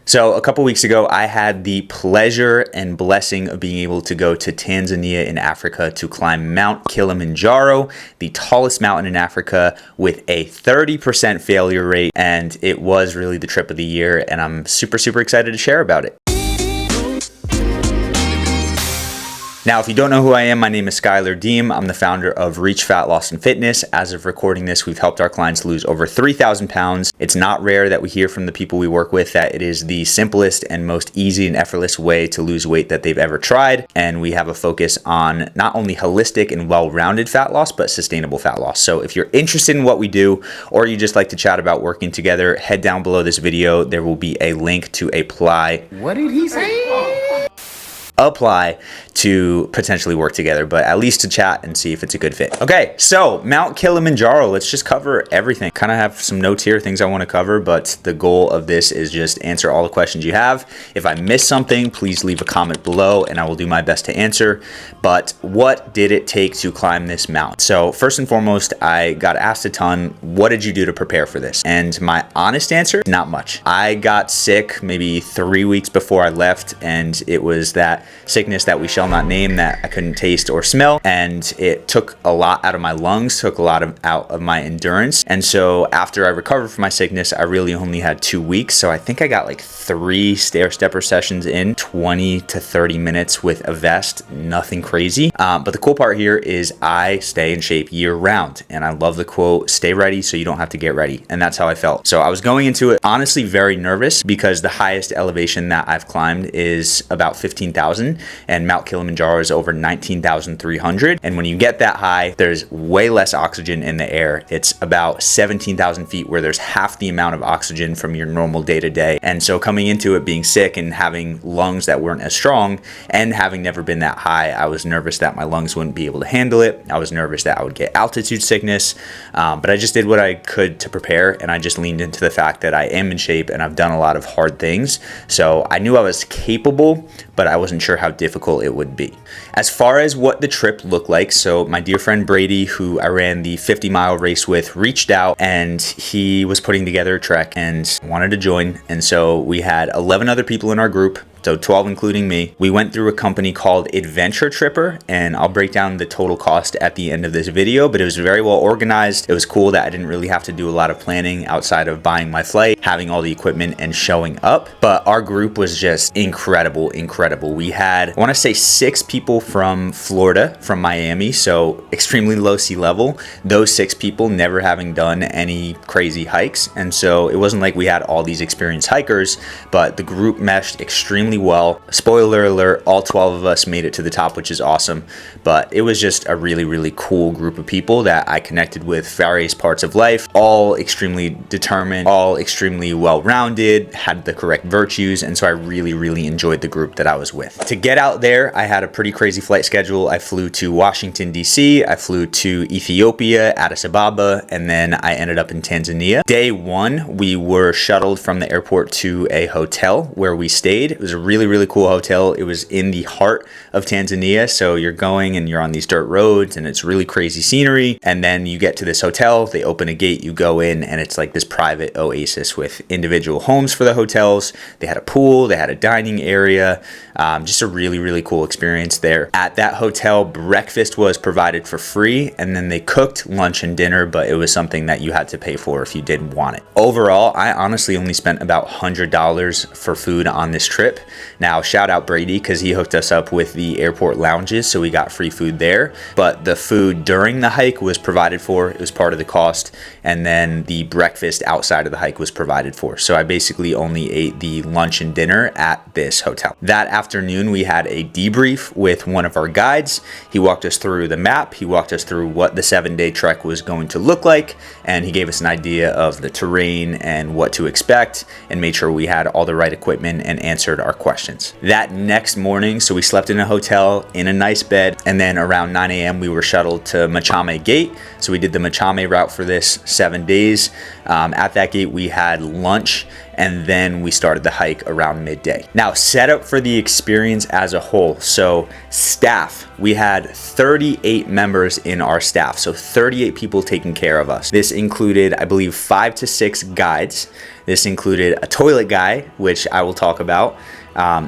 So a couple weeks ago, I had the pleasure and blessing of being able to go to Tanzania in Africa to climb Mount Kilimanjaro, the tallest mountain in Africa, with a 30% failure rate. And it was really the trip of the year, and I'm super, super excited to share about it. Now, if you don't know who I am, my name is Schuyler Diehm. I'm the founder of Reach Fat Loss and Fitness. As of recording this, we've helped our clients lose over 3,000 pounds. It's not rare that we hear from the people we work with that it is the simplest and most easy and effortless way to lose weight that they've ever tried. And we have a focus on not only holistic and well-rounded fat loss, but sustainable fat loss. So if you're interested in what we do, or you just like to chat about working together, head down below this video. There will be a link to apply. What did he say? Apply to potentially work together, but at least to chat and see if it's a good fit. Okay, so Mount Kilimanjaro, let's just cover everything. Kind of have some notes here, things I want to cover, but the goal of this is just answer all the questions you have. If I miss something, please leave a comment below and I will do my best to answer. But what did it take to climb this mountain? So first and foremost, I got asked a ton, what did you do to prepare for this? And my honest answer, not much. I got sick maybe 3 weeks before I left, and it was that sickness that we shall not name that I couldn't taste or smell, and it took a lot out of my lungs, took a lot out of my endurance. And so after I recovered from my sickness, I really only had 2 weeks. So I think I got like 3 stair stepper sessions in 20 to 30 minutes with a vest, nothing crazy. But the cool part here is I stay in shape year round, and I love the quote, stay ready so you don't have to get ready. And that's how I felt. So I was going into it honestly very nervous because the highest elevation that I've climbed is about 15,000, and Mount Kilimanjaro is over 19,300. And when you get that high, there's way less oxygen in the air. It's about 17,000 feet where there's half the amount of oxygen from your normal day to day. And so coming into it being sick and having lungs that weren't as strong and having never been that high, I was nervous that my lungs wouldn't be able to handle it. I was nervous that I would get altitude sickness, but I just did what I could to prepare, and I just leaned into the fact that I am in shape and I've done a lot of hard things. So I knew I was capable, but I wasn't sure how difficult it would be. As far as what the trip looked like, so my dear friend Brady, who I ran the 50-mile race with, reached out, and he was putting together a trek and wanted to join. And so we had 11 other people in our group, so 12 including me. We went through a company called Adventure Tripper, and I'll break down the total cost at the end of this video, but it was very well organized. It was cool that I didn't really have to do a lot of planning outside of buying my flight, having all the equipment, and showing up. But our group was just incredible. We had, I want to say, 6 people from Florida, from Miami, so extremely low sea level. Those 6 people never having done any crazy hikes, and so it wasn't like we had all these experienced hikers, but the group meshed extremely well. Spoiler alert, all 12 of us made it to the top, which is awesome. But it was just a really cool group of people that I connected with various parts of life, all extremely determined, all extremely well-rounded, had the correct virtues, and so I really enjoyed the group that I was with. To get out there, I had a pretty crazy flight schedule. I flew to Washington, D.C., I flew to Ethiopia, Addis Ababa, and then I ended up in Tanzania. Day 1, we were shuttled from the airport to a hotel where we stayed. It was a really cool hotel. It was in the heart of Tanzania, so you're going and you're on these dirt roads and it's really crazy scenery, and then you get to this hotel, they open a gate, you go in, and it's like this private oasis with individual homes for the hotels. They had a pool, they had a dining area, just a really cool experience there. At that hotel, breakfast was provided for free, and then they cooked lunch and dinner, but it was something that you had to pay for if you didn't want it. Overall, I honestly only spent about $100 for food on this trip. Now, shout out Brady, because he hooked us up with the airport lounges, so we got free food there. But the food during the hike was provided for. It was part of the cost. And then the breakfast outside of the hike was provided for. So I basically only ate the lunch and dinner at this hotel. That afternoon, we had a debrief with one of our guides. He walked us through the map. He walked us through what the 7-day trek was going to look like. And he gave us an idea of the terrain and what to expect, and made sure we had all the right equipment and answered our questions. That next morning, so we slept in a hotel in a nice bed, and then around 9 a.m. we were shuttled to Machame Gate. So we did the Machame route for this 7 days. At that gate, we had lunch, and then we started the hike around midday. Now, set up for the experience as a whole. So staff, we had 38 members in our staff, so 38 people taking care of us. This included, I believe, 5 to 6 guides. This included a toilet guy, which I will talk about.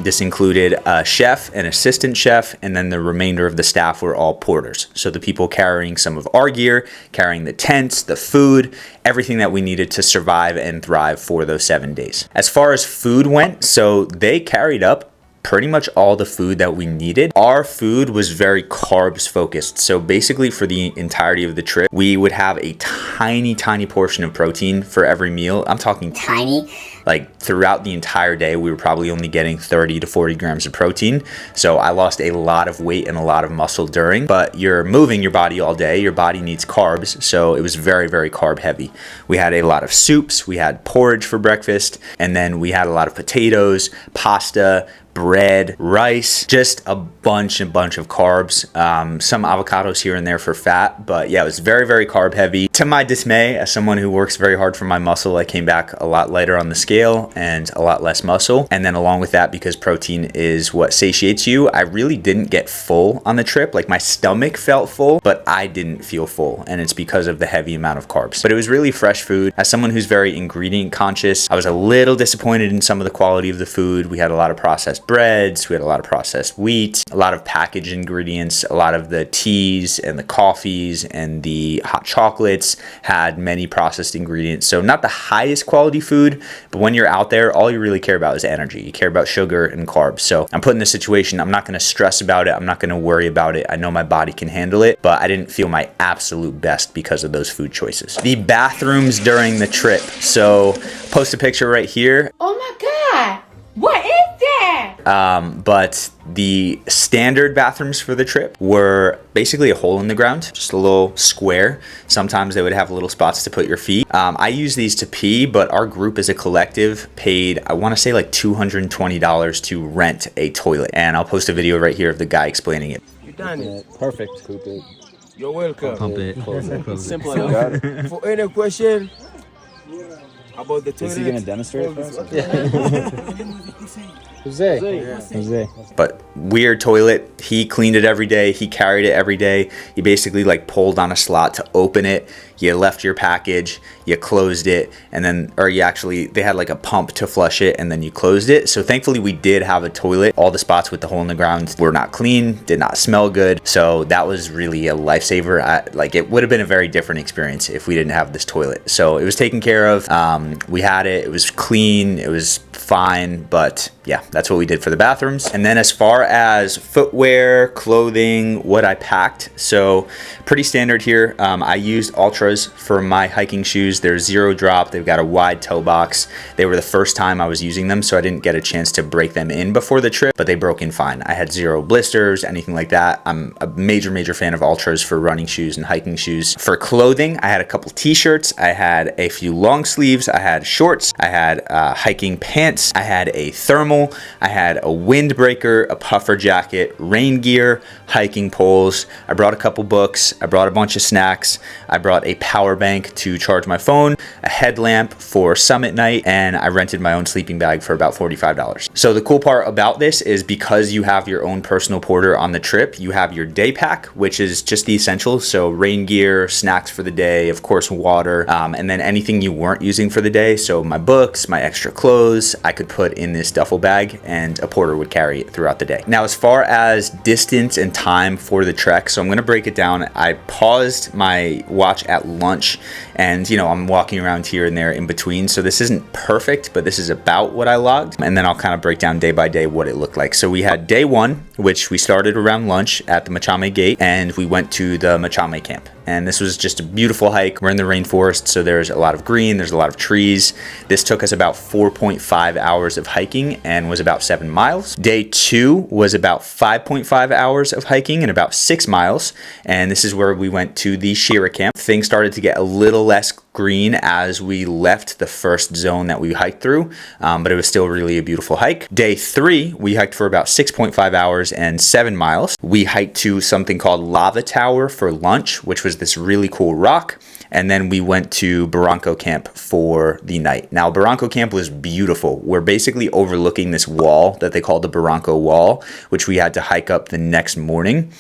This included a chef, an assistant chef, and then the remainder of the staff were all porters. So the people carrying some of our gear, carrying the tents, the food, everything that we needed to survive and thrive for those 7 days. As far as food went, so they carried up pretty much all the food that we needed. Our food was very carbs focused. So basically for the entirety of the trip, we would have a tiny portion of protein for every meal. I'm talking tiny. Like throughout the entire day, we were probably only getting 30 to 40 grams of protein. So I lost a lot of weight and a lot of muscle during, but you're moving your body all day. Your body needs carbs. So it was very carb heavy. We had a lot of soups. We had porridge for breakfast. And then we had a lot of potatoes, pasta, bread, rice, just a bunch of carbs, some avocados here and there for fat. But yeah, it was very carb heavy. To my dismay, as someone who works very hard for my muscle, I came back a lot lighter on the scale and a lot less muscle. And then along with that, because protein is what satiates you, I really didn't get full on the trip. Like my stomach felt full, but I didn't feel full. And it's because of the heavy amount of carbs. But it was really fresh food. As someone who's very ingredient conscious, I was a little disappointed in some of the quality of the food. We had a lot of processed breads, we had a lot of processed wheat, a lot of packaged ingredients, a lot of the teas and the coffees and the hot chocolates had many processed ingredients. So not the highest quality food, but when you're out there, all you really care about is energy. You care about sugar and carbs. So I'm put in this situation, I'm not going to stress about it. I'm not going to worry about it. I know my body can handle it, but I didn't feel my absolute best because of those food choices. The bathrooms during the trip. So post a picture right here. Oh my God. What is that? But the standard bathrooms for the trip were basically a hole in the ground, just a little square. Sometimes they would have little spots to put your feet. I use these to pee, but our group as a collective paid, I want to say like $220 to rent a toilet. And I'll post a video right here of the guy explaining it. You done it. Perfect. Poop it. You're welcome. Pump it. Close it. Simple enough. For any question about the toilet, Is he gonna demonstrate for us? Jose. But weird toilet. He cleaned it every day. He carried it every day. He basically like pulled on a slot to open it. You left your package, you closed it, and then, or you actually, they had like a pump to flush it and then you closed it. So thankfully we did have a toilet. All the spots with the hole in the ground were not clean, did not smell good. So that was really a lifesaver. Like it would have been a very different experience if we didn't have this toilet. So it was taken care of. We had it, it was clean, it was fine, but yeah, that's what we did for the bathrooms. And then as far as footwear, clothing, what I packed, so pretty standard here. I used Ultras for my hiking shoes. They're 0 drop. They've got a wide toe box. They were the first time I was using them, so I didn't get a chance to break them in before the trip, but they broke in fine. I had 0 blisters, anything like that. I'm a major fan of Ultras for running shoes and hiking shoes. For clothing, I had a couple t-shirts. I had a few long sleeves. I had shorts. I had hiking pants. I had a thermal. I had a windbreaker, a puffer jacket, rain gear, hiking poles. I brought a couple books. I brought a bunch of snacks. I brought a power bank to charge my phone, a headlamp for summit night, and I rented my own sleeping bag for about $45. So the cool part about this is because you have your own personal porter on the trip, you have your day pack, which is just the essentials. So rain gear, snacks for the day, of course, water, and then anything you weren't using for the day. So my books, my extra clothes, I could put in this duffel bag and a porter would carry it throughout the day. Now, as far as distance and time for the trek, so I'm going to break it down. I paused my watch at lunch and I'm walking around here and there in between, so this isn't perfect, but this is about what I logged, and then I'll kind of break down day by day what it looked like. So we had day 1, which we started around lunch at the Machame Gate, and we went to the Machame camp, and this was just a beautiful hike. We're in the rainforest, so there's a lot of green, there's a lot of trees. This took us about 4.5 hours of hiking and was about 7 miles. Day 2 was about 5.5 hours of hiking and about 6 miles, and this is where we went to the Shira camp. Things started to get a little less green as we left the first zone that we hiked through, but it was still really a beautiful hike. Day 3, we hiked for about 6.5 hours and 7 miles. We hiked to something called Lava Tower for lunch, which was this really cool rock. and then we went to Barranco Camp for the night. Now, Barranco Camp was beautiful. We're basically overlooking this wall that they call the Barranco Wall, which we had to hike up the next morning.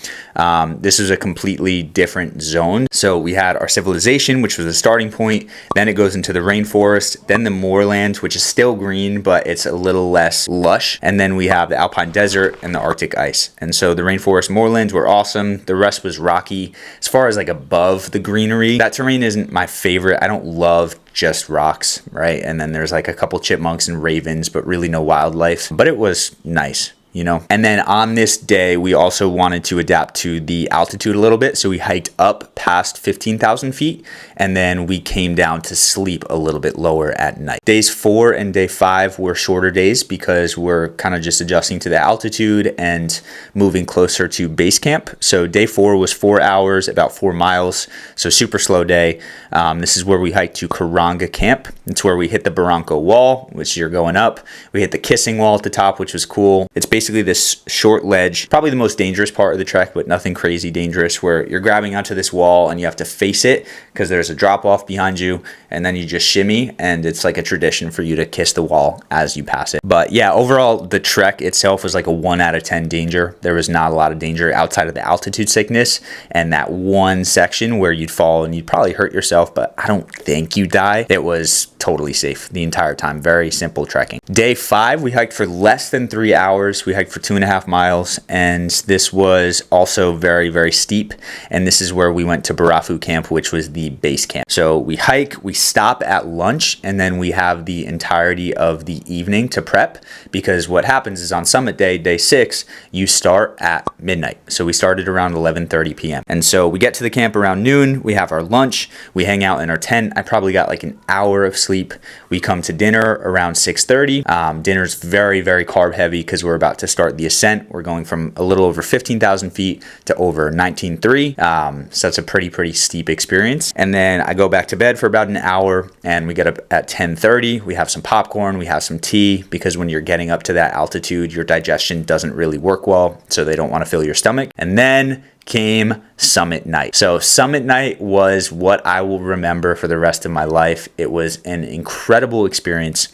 This is a completely different zone. So we had our civilization, which was the starting point. Then it goes into the rainforest, then the moorland, which is still green, but it's a little less lush. And then we have the alpine desert and the Arctic ice. And so the rainforest moorlands were awesome. The rest was rocky. As far as like above the greenery, that terrain isn't my favorite. I don't love just rocks, right? And then there's like a couple chipmunks and ravens, but really no wildlife. But it was nice, you know. And then on this day, we also wanted to adapt to the altitude a little bit. So we hiked up past 15,000 feet, and then we came down to sleep a little bit lower at night. Days 4 and day 5 were shorter days because we're kind of just adjusting to the altitude and moving closer to base camp. So day 4 was 4 hours, about 4 miles. So super slow day. This is where we hiked to Karanga Camp. It's where we hit the Barranco Wall, which you're going up. We hit the Kissing Wall at the top, which was cool. It's basically this short ledge, probably the most dangerous part of the trek, but nothing crazy dangerous, where you're grabbing onto this wall and you have to face it because there's a drop off behind you, and then you just shimmy, and it's like a tradition for you to kiss the wall as you pass it. But yeah, overall the trek itself was like a 1 out of 10 danger. There was not a lot of danger outside of the altitude sickness and that one section where you'd fall and you'd probably hurt yourself, but I don't think you die. It was totally safe the entire time. Very simple trekking. Day 5, we hiked for less than 3 hours. We hiked for 2.5 miles, and this was also very, very steep. And this is where we went to Barafu Camp, which was the base camp. So we hike, we stop at lunch, and then we have the entirety of the evening to prep, because what happens is on summit day, day 6, you start at midnight. So we started around 11:30 p.m. And so we get to the camp around noon, we have our lunch, we hang out in our tent. I probably got like an hour of sleep. We come to dinner around 6:30. Dinner's very, very carb heavy because we're about to start the ascent. We're going from a little over 15,000 feet to over 19,300. So that's a pretty steep experience. And then I go back to bed for about an hour, and we get up at 10:30. We have some popcorn, we have some tea, because when you're getting up to that altitude, your digestion doesn't really work well, so they don't want to fill your stomach. And then came summit night. So summit night was what I will remember for the rest of my life. It was an incredible experience.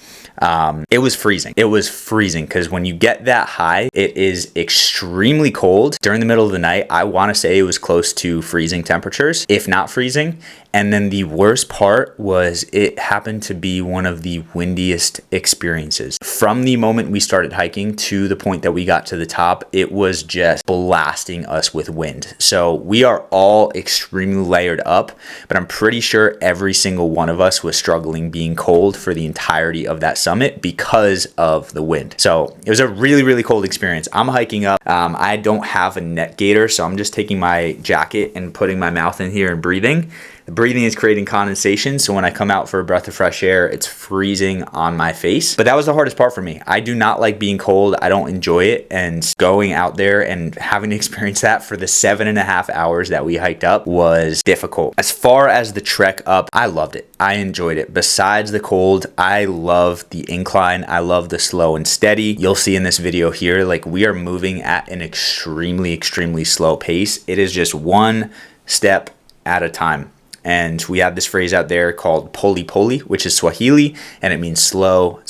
It was freezing. It was freezing because when you get that high, it is extremely cold. During the middle of the night, I want to say it was close to freezing temperatures, if not freezing. And then the worst part was it happened to be one of the windiest experiences. From the moment we started hiking to the point that we got to the top, it was just blasting us with wind. So we are all extremely layered up, but I'm pretty sure every single one of us was struggling being cold for the entirety of that summit because of the wind. So it was a really cold experience. I'm hiking up. I don't have a neck gaiter, so I'm just taking my jacket and putting my mouth in here and breathing. The breathing is creating condensation, so when I come out for a breath of fresh air, it's freezing on my face. But that was the hardest part for me. I do not like being cold. I don't enjoy it, and going out there and having to experience that for the 7.5 hours that we hiked up was difficult. As far as the trek up, I loved it. I enjoyed it. Besides the cold, I love the incline. I love the slow and steady. You'll see in this video here, like, we are moving at an extremely slow pace. It is just one step at a time. And we have this phrase out there called poli poli, which is Swahili, and it means slow.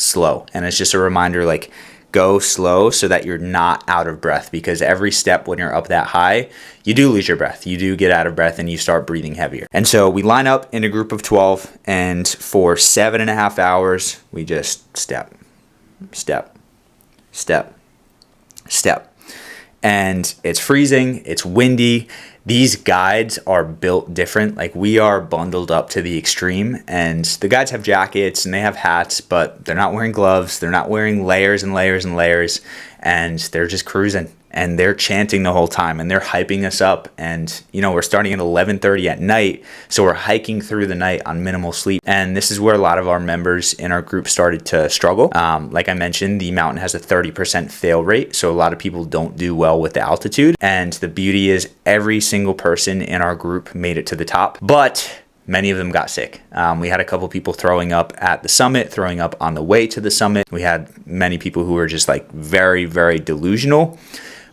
And it's just a reminder, like, go slow so that you're not out of breath, because every step when you're up that high, you do lose your breath. You do get out of breath and you start breathing heavier. And so we line up in a group of 12, and for 7.5 hours, we just step. And it's freezing, it's windy. These guides are built different. Like, we are bundled up to the extreme, and the guides have jackets and they have hats, but they're not wearing gloves. They're not wearing layers and layers and layers, and they're just cruising, and they're chanting the whole time, and they're hyping us up. And, you know, we're starting at 11:30 at night, so we're hiking through the night on minimal sleep. And this is where a lot of our members in our group started to struggle. Like I mentioned, the mountain has a 30% fail rate, so a lot of people don't do well with the altitude. And the beauty is every single person in our group made it to the top, but many of them got sick. We had a couple people throwing up at the summit, throwing up on the way to the summit. We had many people who were just like very delusional.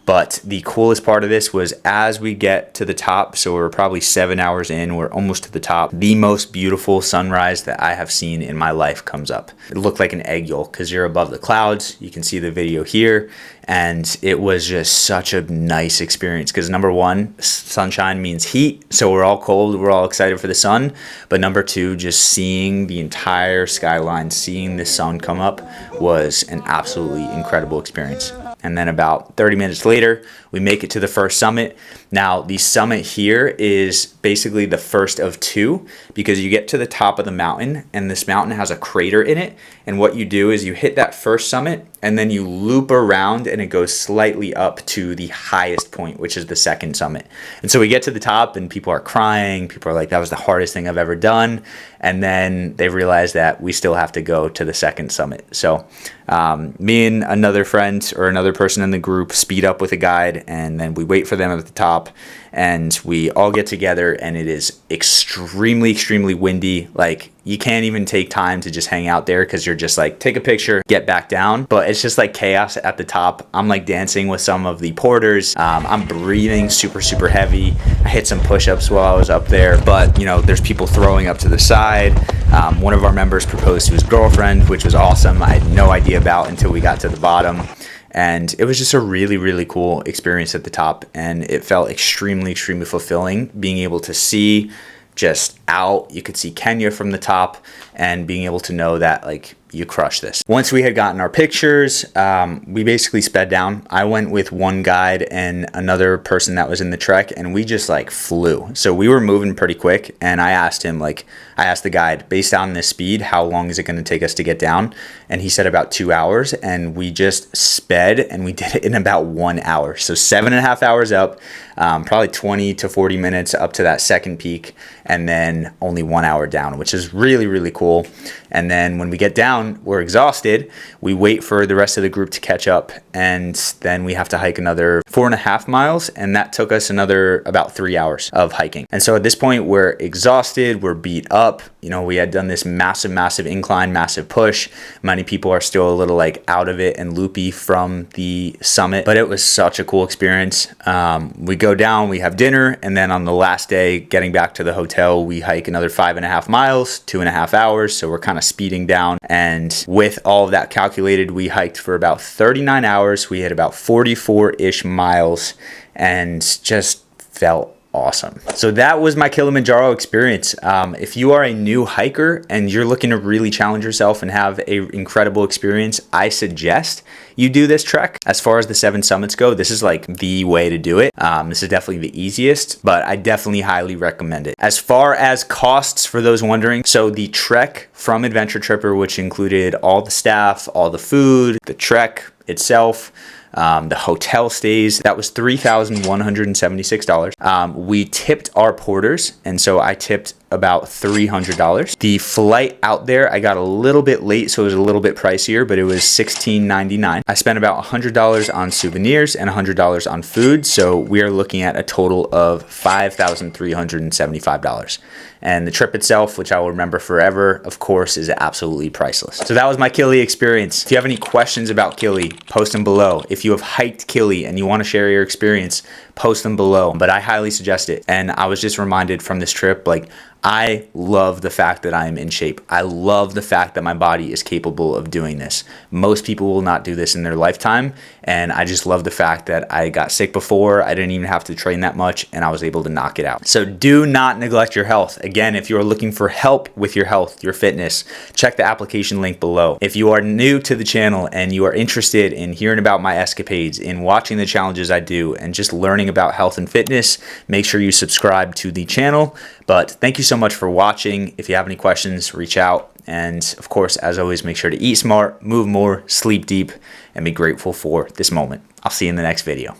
But the coolest part of this was as we get to the top, so we're probably 7 hours in, we're almost to the top, the most beautiful sunrise that I have seen in my life comes up. It looked like an egg yolk because you're above the clouds. You can see the video here. And it was just such a nice experience because number one, sunshine means heat. So we're all cold. We're all excited for the sun. But number two, just seeing the entire skyline, seeing the sun come up was an absolutely incredible experience. And then about 30 minutes later, we make it to the first summit. Now, the summit here is basically the first of two because you get to the top of the mountain and this mountain has a crater in it. And what you do is you hit that first summit and then you loop around and it goes slightly up to the highest point, which is the second summit. And so we get to the top and people are crying. People are like, that was the hardest thing I've ever done. And then they realize that we still have to go to the second summit. So me and another friend or another person in the group speed up with a guide and then we wait for them at the top and we all get together and it is extremely windy. Like you can't even take time to just hang out there because you're just like, take a picture, get back down. But it's just like chaos at the top. I'm like dancing with some of the porters. I'm breathing super heavy. I hit some push-ups while I was up there, but you know, there's people throwing up to the side. One of our members proposed to his girlfriend, which was awesome. I had no idea about until we got to the bottom. And it was just a really cool experience at the top. And it felt extremely fulfilling being able to see just out. You could see Kenya from the top and being able to know that like you crushed this. Once we had gotten our pictures, we basically sped down. I went with one guide and another person that was in the trek and we just like flew. So we were moving pretty quick and I asked the guide, based on this speed, how long is it going to take us to get down? And he said about 2 hours and we just sped and we did it in about 1 hour. So 7.5 hours up, probably 20 to 40 minutes up to that second peak and then only 1 hour down, which is really cool. And then when we get down, we're exhausted. We wait for the rest of the group to catch up and then we have to hike another 4.5 miles and that took us another about 3 hours of hiking. And so at this point we're exhausted, we're beat up. You know, we had done this massive incline, massive push. Many people are still a little like out of it and loopy from the summit, but it was such a cool experience. We go down, we have dinner, and then on the last day, getting back to the hotel, we hike another 5.5 miles, 2.5 hours. So we're kind of speeding down. And with all of that calculated, we hiked for about 39 hours. We had about 44-ish miles and just felt awesome. So that was my Kilimanjaro experience. If you are a new hiker and you're looking to really challenge yourself and have an incredible experience, I suggest you do this trek. As far as the 7 summits go, this is like the way to do it. This is definitely the easiest, but I definitely highly recommend it. As far as costs, for those wondering, so the trek from Adventure Tripper, which included all the staff, all the food, the trek itself, the hotel stays, that was $3,176. We tipped our porters, and so I tipped about $300. The flight out there, I got a little bit late, so it was a little bit pricier, but it was $16.99. I spent about $100 on souvenirs and $100 on food, so we are looking at a total of $5,375. And the trip itself, which I will remember forever, of course, is absolutely priceless. So that was my Kili experience. If you have any questions about Kili, post them below. If you have hiked Kili and you want to share your experience, post them below. But I highly suggest it. And I was just reminded from this trip, like, I love the fact that I am in shape. I love the fact that my body is capable of doing this. Most people will not do this in their lifetime. And I just love the fact that I got sick before. I didn't even have to train that much and I was able to knock it out. So do not neglect your health. Again, if you are looking for help with your health, your fitness, check the application link below. If you are new to the channel and you are interested in hearing about my escapades, in watching the challenges I do, and just learning about health and fitness, make sure you subscribe to the channel. But thank you so much for watching. If you have any questions, reach out. And of course, as always, make sure to eat smart, move more, sleep deep, and be grateful for this moment. I'll see you in the next video.